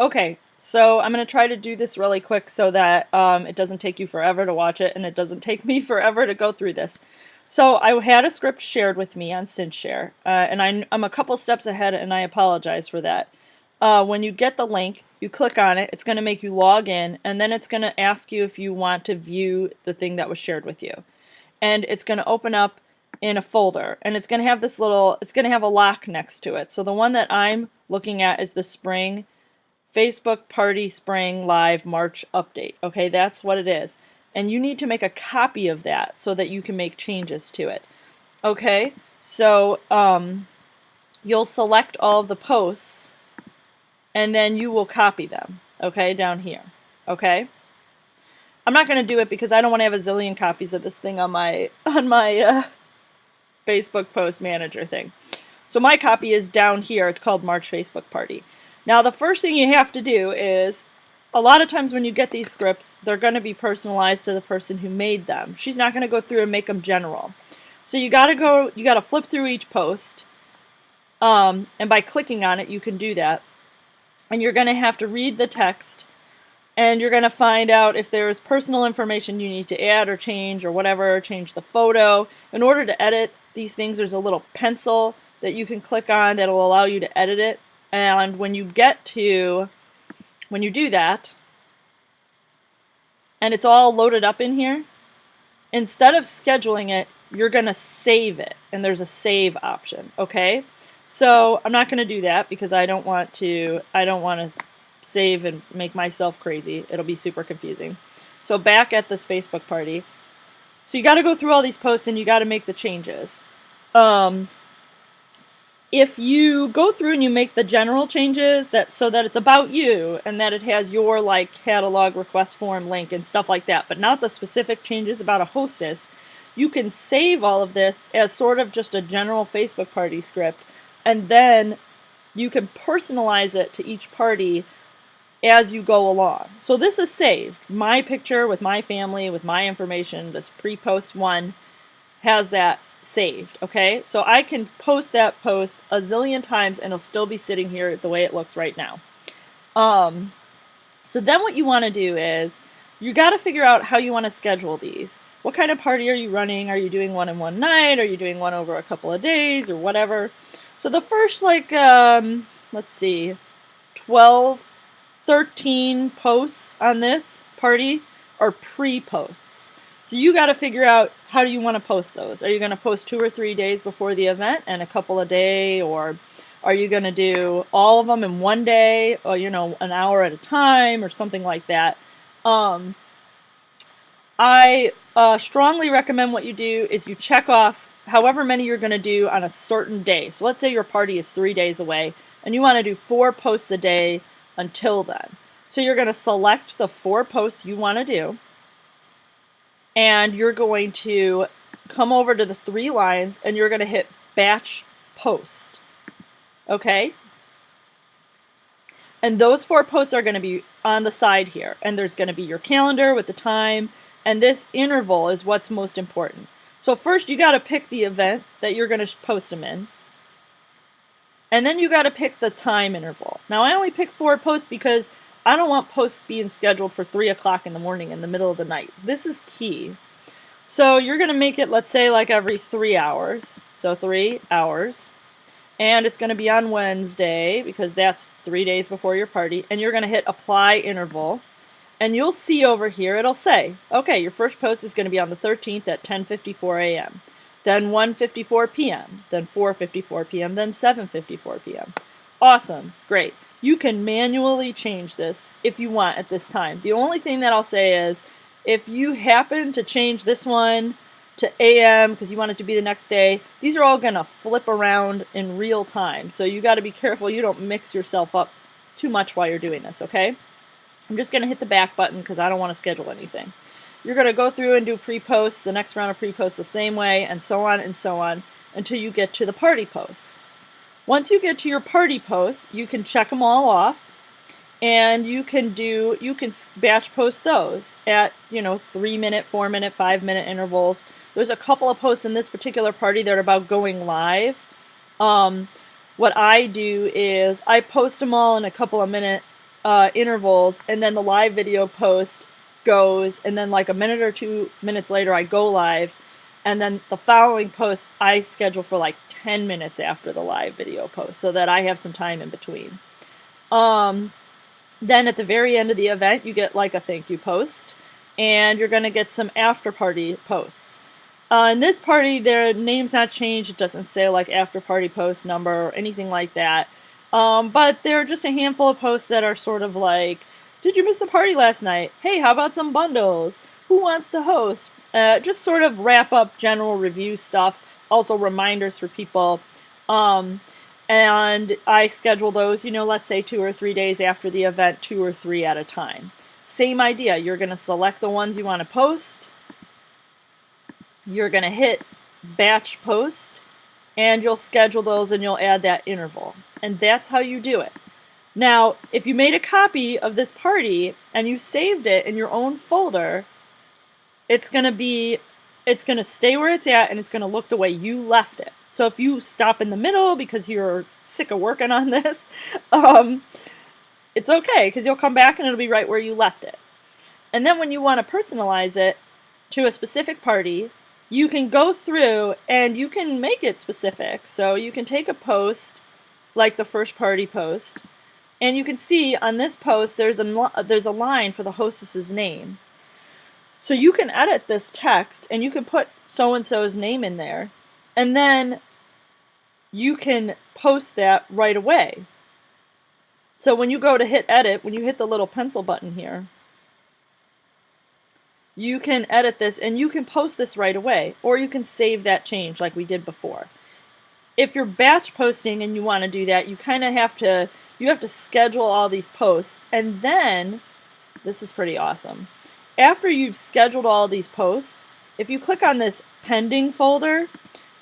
Okay, so I'm going to try to do this really quick so that it doesn't take you forever to watch it and it doesn't take me forever to go through this. So I had a script shared with me on Cinch Share, and I'm a couple steps ahead and I apologize for that. When you get the link, you click on it, it's going to make you log in, and then it's going to ask you if you want to view the thing that was shared with you. And it's going to open up in a folder, and it's going to have this little, it's going to have a lock next to it. So the one that I'm looking at is the spring Facebook Party Spring Live March update. Okay, that's what it is. And you need to make a copy of that so that you can make changes to it. Okay, so you'll select all of the posts and then you will copy them. Okay, down here. Okay, I'm not going to do it because I don't want to have a zillion copies of this thing on my Facebook post manager thing. So my copy is down here. It's called March Facebook Party. Now the first thing you have to do is, a lot of times when you get these scripts, they're going to be personalized to the person who made them. She's not going to go through and make them general. So you got to flip through each post, and by clicking on it you can do that. And you're going to have to read the text, and you're going to find out if there's personal information you need to add or change or whatever, change the photo. In order to edit these things, there's a little pencil that you can click on that'll allow you to edit it. And when you do that, and it's all loaded up in here, instead of scheduling it, you're going to save it. And there's a save option, okay? So I'm not going to do that because I don't want to save and make myself crazy. It'll be super confusing. So back at this Facebook party. So you got to go through all these posts and you got to make the changes. If you go through and you make the general changes so that it's about you and that it has your like catalog request form link and stuff like that, but not the specific changes about a hostess, you can save all of this as sort of just a general Facebook party script, and then you can personalize it to each party as you go along. So this is saved. My picture with my family, with my information, this pre-post one has that saved, okay? So I can post that post a zillion times and it'll still be sitting here the way it looks right now. So then what you want to do is you got to figure out how you want to schedule these. What kind of party are you running? Are you doing one in one night? Are you doing one over a couple of days or whatever? So the first let's see, 12, 13 posts on this party are pre-posts. So you got to figure out how do you want to post those. Are you going to post 2 or 3 days before the event and a couple a day, or are you going to do all of them in one day, or an hour at a time, or something like that? I strongly recommend what you do is you check off however many you're going to do on a certain day. So let's say your party is 3 days away and you want to do 4 posts a day until then. So you're going to select the 4 posts you want to do, and you're going to come over to the 3 lines and you're going to hit batch post. Okay? And those 4 posts are going to be on the side here, and there's going to be your calendar with the time, and this interval is what's most important. So first you got to pick the event that you're going to post them in. And then you got to pick the time interval. Now I only picked 4 posts because I don't want posts being scheduled for 3 o'clock in the morning in the middle of the night. This is key. So you're going to make it, let's say, like every 3 hours. So 3 hours. And it's going to be on Wednesday because that's 3 days before your party. And you're going to hit apply interval. And you'll see over here, it'll say, okay, your first post is going to be on the 13th at 10:54 a.m. Then 1:54 p.m., then 4:54 p.m., then 7:54 p.m. Awesome, great. You can manually change this if you want at this time. The only thing that I'll say is if you happen to change this one to AM because you want it to be the next day, these are all going to flip around in real time. So you got to be careful you don't mix yourself up too much while you're doing this, okay? I'm just going to hit the back button because I don't want to schedule anything. You're going to go through and do pre-posts, the next round of pre-posts the same way, and so on until you get to the party posts. Once you get to your party posts, you can check them all off, and you can batch post those at 3-minute, 4-minute, 5-minute intervals. There's a couple of posts in this particular party that are about going live. What I do is I post them all in a couple of minute intervals, and then the live video post goes, and then like a minute or 2 minutes later I go live, and then the following post I schedule for like 10 minutes after the live video post so that I have some time in between. Then at the very end of the event, you get like a thank you post, and you're going to get some after party posts. In this party, their name's not changed. It doesn't say like after party post number or anything like that. But there are just a handful of posts that are sort of like, did you miss the party last night? Hey, how about some bundles? Who wants to host? Just sort of wrap up general review stuff. Also reminders for people. And I schedule those, let's say 2 or 3 days after the event, 2 or 3 at a time. Same idea. You're going to select the ones you want to post. You're going to hit batch post, and you'll schedule those and you'll add that interval. And that's how you do it. Now, if you made a copy of this party and you saved it in your own folder, it's going to stay where it's at, and it's going to look the way you left it. So if you stop in the middle because you're sick of working on this, it's okay, because you'll come back and it'll be right where you left it. And then when you want to personalize it to a specific party, you can go through and you can make it specific. So you can take a post like the first party post, and you can see on this post there's a line for the hostess's name. So you can edit this text and you can put so-and-so's name in there, and then you can post that right away. So when you go to hit edit, when you hit the little pencil button here, you can edit this and you can post this right away, or you can save that change like we did before. If you're batch posting and you want to do that, you kind of have to schedule all these posts, and then this is pretty awesome. After you've scheduled all these posts, if you click on this pending folder,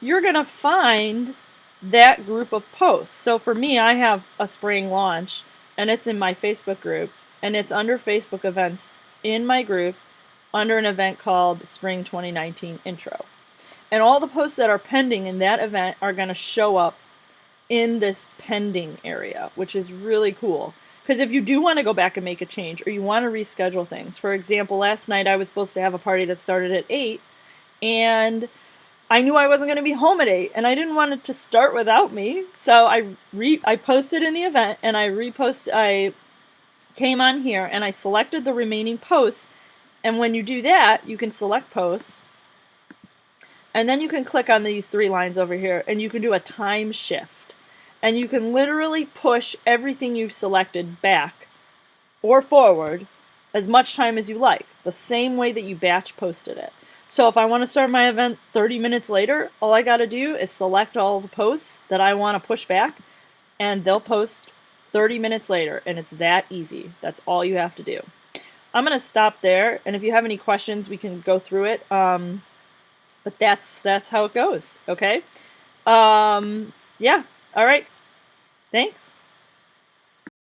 you're going to find that group of posts. So for me, I have a spring launch, and it's in my Facebook group, and it's under Facebook events in my group under an event called Spring 2019 Intro. And all the posts that are pending in that event are going to show up in this pending area, which is really cool. Because if you do want to go back and make a change, or you want to reschedule things. For example, last night I was supposed to have a party that started at 8, and I knew I wasn't going to be home at 8, and I didn't want it to start without me. So I posted in the event, and I came on here, and I selected the remaining posts. And when you do that, you can select posts, and then you can click on these 3 lines over here, and you can do a time shift. And you can literally push everything you've selected back or forward as much time as you like, the same way that you batch posted it. So if I want to start my event 30 minutes later, all I got to do is select all the posts that I want to push back, and they'll post 30 minutes later, and it's that easy. That's all you have to do. I'm going to stop there, and if you have any questions, we can go through it. But that's how it goes, okay? Yeah, all right. Thanks.